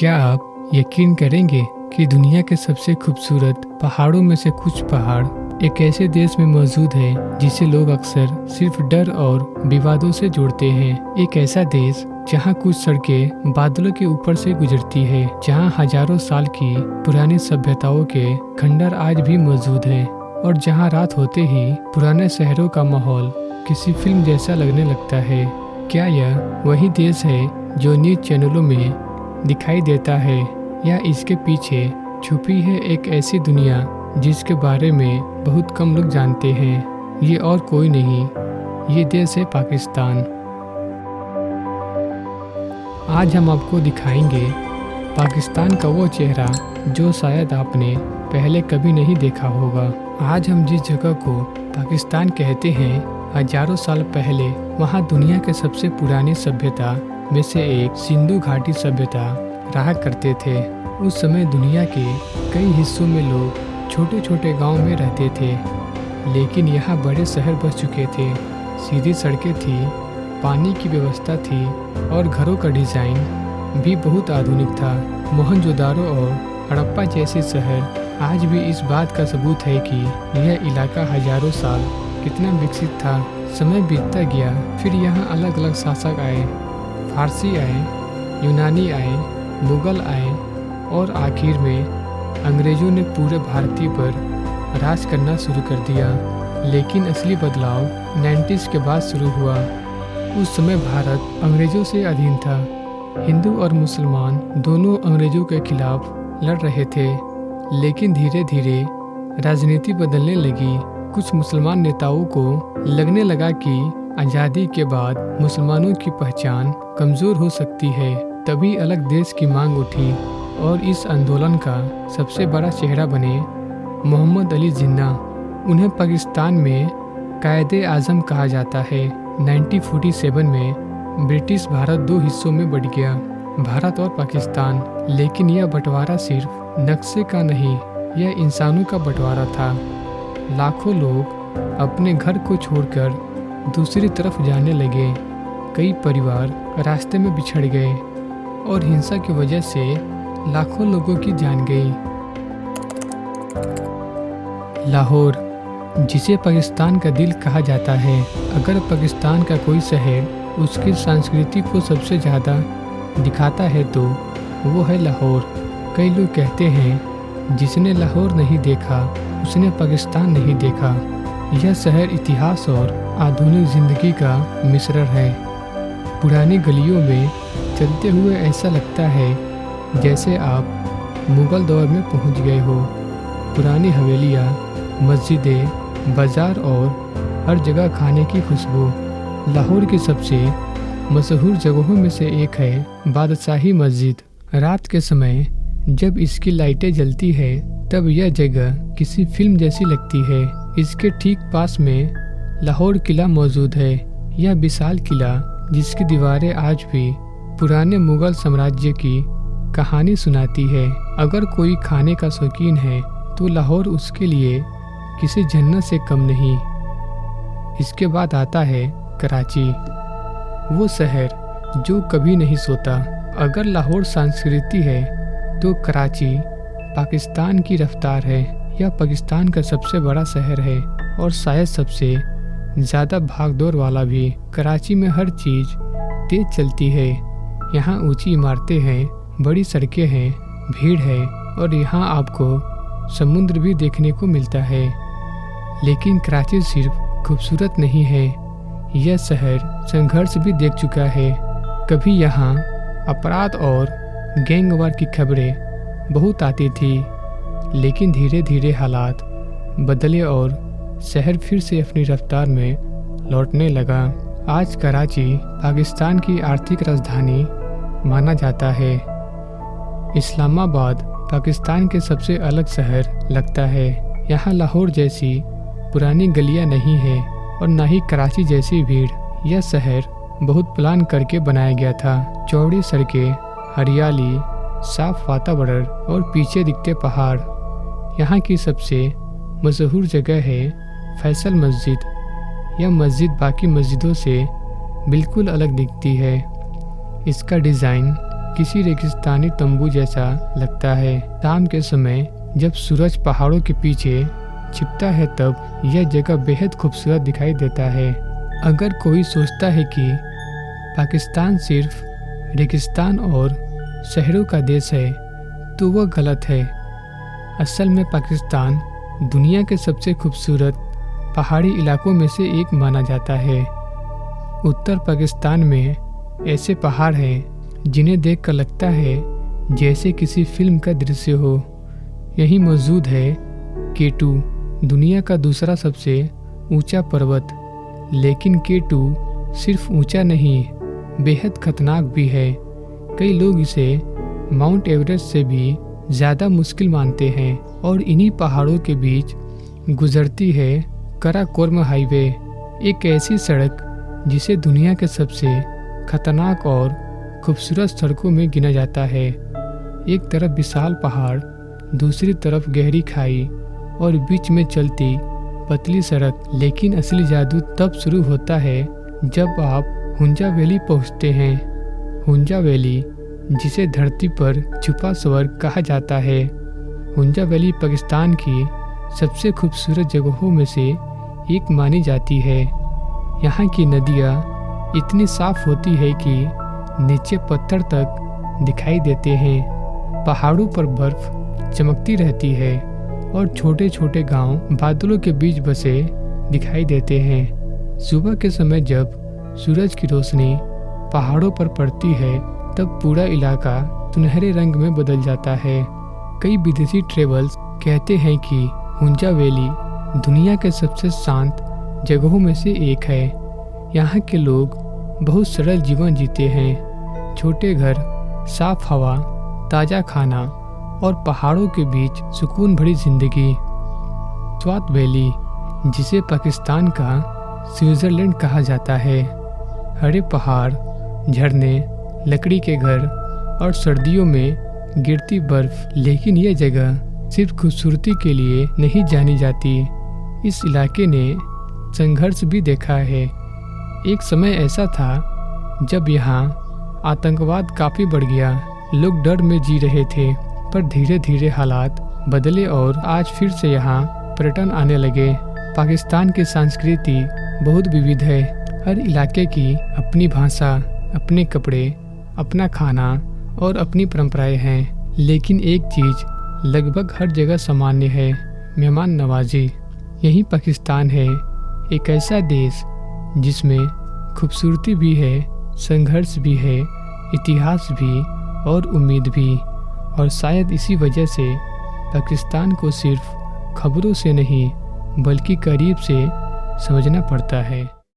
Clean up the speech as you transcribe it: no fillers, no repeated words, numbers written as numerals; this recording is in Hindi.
क्या आप यकीन करेंगे कि दुनिया के सबसे खूबसूरत पहाड़ों में से कुछ पहाड़ एक ऐसे देश में मौजूद है जिसे लोग अक्सर सिर्फ डर और विवादों से जोड़ते हैं। एक ऐसा देश जहां कुछ सड़कें बादलों के ऊपर से गुजरती है, जहां हजारों साल की पुरानी सभ्यताओं के खंडर आज भी मौजूद हैं और जहां रात होते ही पुराने शहरों का माहौल किसी फिल्म जैसा लगने लगता है। क्या यह वही देश है जो न्यूज चैनलों में दिखाई देता है, या इसके पीछे छुपी है एक ऐसी दुनिया जिसके बारे में बहुत कम लोग जानते हैं? ये और कोई नहीं, ये देश है पाकिस्तान। आज हम आपको दिखाएंगे पाकिस्तान का वो चेहरा जो शायद आपने पहले कभी नहीं देखा होगा। आज हम जिस जगह को पाकिस्तान कहते हैं, हजारों साल पहले वहाँ दुनिया के सबसे पुरानी सभ्यता में से एक सिंधु घाटी सभ्यता रहा करते थे। उस समय दुनिया के कई हिस्सों में लोग छोटे छोटे गांव में रहते थे, लेकिन यहाँ बड़े शहर बस चुके थे। सीधी सड़कें थी, पानी की व्यवस्था थी और घरों का डिज़ाइन भी बहुत आधुनिक था। मोहनजोदारो और हड़प्पा जैसे शहर आज भी इस बात का सबूत है कि यह इलाका हजारों साल कितना विकसित था। समय बीतता गया, फिर यहाँ अलग अलग शासक आए। फारसी आए, यूनानी आए, मुगल आए और आखिर में अंग्रेज़ों ने पूरे भारतीय पर राज करना शुरू कर दिया। लेकिन असली बदलाव 90s के बाद शुरू हुआ। उस समय भारत अंग्रेज़ों से अधीन था। हिंदू और मुसलमान दोनों अंग्रेज़ों के खिलाफ लड़ रहे थे, लेकिन धीरे धीरे राजनीति बदलने लगी। कुछ मुसलमान नेताओं को लगने लगा कि आज़ादी के बाद मुसलमानों की पहचान कमज़ोर हो सकती है। तभी अलग देश की मांग उठी और इस आंदोलन का सबसे बड़ा चेहरा बने मोहम्मद अली जिन्ना। उन्हें पाकिस्तान में कायदे आज़म कहा जाता है। 1947 में ब्रिटिश भारत दो हिस्सों में बंट गया, भारत और पाकिस्तान। लेकिन यह बंटवारा सिर्फ नक्शे का नहीं, यह इंसानों का बंटवारा था। लाखों लोग अपने घर को छोड़कर दूसरी तरफ जाने लगे। कई परिवार रास्ते में बिछड़ गए और हिंसा की वजह से लाखों लोगों की जान गई। लाहौर, जिसे पाकिस्तान का दिल कहा जाता है, अगर पाकिस्तान का कोई शहर उसकी संस्कृति को सबसे ज़्यादा दिखाता है तो वो है लाहौर। कई लोग कहते हैं जिसने लाहौर नहीं देखा उसने पाकिस्तान नहीं देखा। यह शहर इतिहास और आधुनिक ज़िंदगी का मिश्रण है। पुरानी गलियों में चलते हुए ऐसा लगता है जैसे आप मुग़ल दौर में पहुंच गए हो। पुरानी हवेलियां, मस्जिदें, बाज़ार और हर जगह खाने की खुशबू। लाहौर की सबसे मशहूर जगहों में से एक है बादशाही मस्जिद। रात के समय जब इसकी लाइटें जलती है तब यह जगह किसी फिल्म जैसी लगती है। इसके ठीक पास में लाहौर किला मौजूद है। यह विशाल किला जिसकी दीवारें आज भी पुराने मुग़ल साम्राज्य की कहानी सुनाती है। अगर कोई खाने का शौकीन है तो लाहौर उसके लिए किसी जन्नत से कम नहीं। इसके बाद आता है कराची, वो शहर जो कभी नहीं सोता। अगर लाहौर संस्कृति है तो कराची पाकिस्तान की रफ्तार है। यह पाकिस्तान का सबसे बड़ा शहर है और शायद सबसे ज़्यादा भागदौड़ वाला भी। कराची में हर चीज़ तेज चलती है। यहाँ ऊंची इमारतें हैं, बड़ी सड़कें हैं, भीड़ है और यहाँ आपको समुद्र भी देखने को मिलता है। लेकिन कराची सिर्फ खूबसूरत नहीं है, यह शहर संघर्ष भी देख चुका है। कभी यहाँ अपराध और गैंगवार की खबरें बहुत आती थी, लेकिन धीरे धीरे हालात बदले और शहर फिर से अपनी रफ्तार में लौटने लगा। आज कराची पाकिस्तान की आर्थिक राजधानी माना जाता है। इस्लामाबाद पाकिस्तान के सबसे अलग शहर लगता है। यहाँ लाहौर जैसी पुरानी गलियाँ नहीं है और न ही कराची जैसी भीड़। यह शहर बहुत प्लान करके बनाया गया था। चौड़ी सड़कें, हरियाली, साफ वातावरण और पीछे दिखते पहाड़। यहाँ की सबसे मशहूर जगह है फैसल मस्जिद। यह मस्जिद बाकी मस्जिदों से बिल्कुल अलग दिखती है। इसका डिज़ाइन किसी रेगिस्तानी तंबू जैसा लगता है। शाम के समय जब सूरज पहाड़ों के पीछे छिपता है तब यह जगह बेहद खूबसूरत दिखाई देता है। अगर कोई सोचता है कि पाकिस्तान सिर्फ रेगिस्तान और शहरों का देश है तो वह गलत है। असल में पाकिस्तान दुनिया के सबसे खूबसूरत पहाड़ी इलाकों में से एक माना जाता है। उत्तर पाकिस्तान में ऐसे पहाड़ हैं जिन्हें देखकर लगता है जैसे किसी फिल्म का दृश्य हो। यहीं मौजूद है K2, दुनिया का दूसरा सबसे ऊंचा पर्वत। लेकिन K2 सिर्फ ऊंचा नहीं, बेहद खतरनाक भी है। कई लोग इसे माउंट एवरेस्ट से भी ज़्यादा मुश्किल मानते हैं। और इन्हीं पहाड़ों के बीच गुजरती है काराकोरम हाईवे, एक ऐसी सड़क जिसे दुनिया के सबसे खतरनाक और खूबसूरत सड़कों में गिना जाता है। एक तरफ विशाल पहाड़, दूसरी तरफ गहरी खाई और बीच में चलती पतली सड़क। लेकिन असली जादू तब शुरू होता है जब आप हुंजा वैली पहुंचते हैं। हुंजा वैली, जिसे धरती पर छुपा स्वर्ग कहा जाता है। हुंजा वैली पाकिस्तान की सबसे खूबसूरत जगहों में से एक मानी जाती है। यहाँ की नदियाँ इतनी साफ होती है कि नीचे पत्थर तक दिखाई देते हैं। पहाड़ों पर बर्फ चमकती रहती है और छोटे छोटे गांव बादलों के बीच बसे दिखाई देते हैं। सुबह के समय जब सूरज की रोशनी पहाड़ों पर पड़ती है तब पूरा इलाका सुनहरे रंग में बदल जाता है। कई विदेशी ट्रेवल्स कहते हैं कि हुंजा वैली दुनिया के सबसे शांत जगहों में से एक है। यहाँ के लोग बहुत सरल जीवन जीते हैं। छोटे घर, साफ हवा, ताज़ा खाना और पहाड़ों के बीच सुकून भरी जिंदगी। स्वात वैली, जिसे पाकिस्तान का स्विट्जरलैंड कहा जाता है। हरे पहाड़, झरने, लकड़ी के घर और सर्दियों में गिरती बर्फ। लेकिन यह जगह सिर्फ खूबसूरती के लिए नहीं जानी जाती। इस इलाके ने संघर्ष भी देखा है। एक समय ऐसा था जब यहाँ आतंकवाद काफ़ी बढ़ गया। लोग डर में जी रहे थे, पर धीरे धीरे हालात बदले और आज फिर से यहाँ पर्यटन आने लगे। पाकिस्तान की संस्कृति बहुत विविध है। हर इलाके की अपनी भाषा, अपने कपड़े, अपना खाना और अपनी परंपराएं हैं। लेकिन एक चीज़ लगभग हर जगह सामान्य है, मेहमान नवाजी। यही पाकिस्तान है, एक ऐसा देश जिसमें खूबसूरती भी है, संघर्ष भी है, इतिहास भी और उम्मीद भी। और शायद इसी वजह से पाकिस्तान को सिर्फ खबरों से नहीं बल्कि करीब से समझना पड़ता है।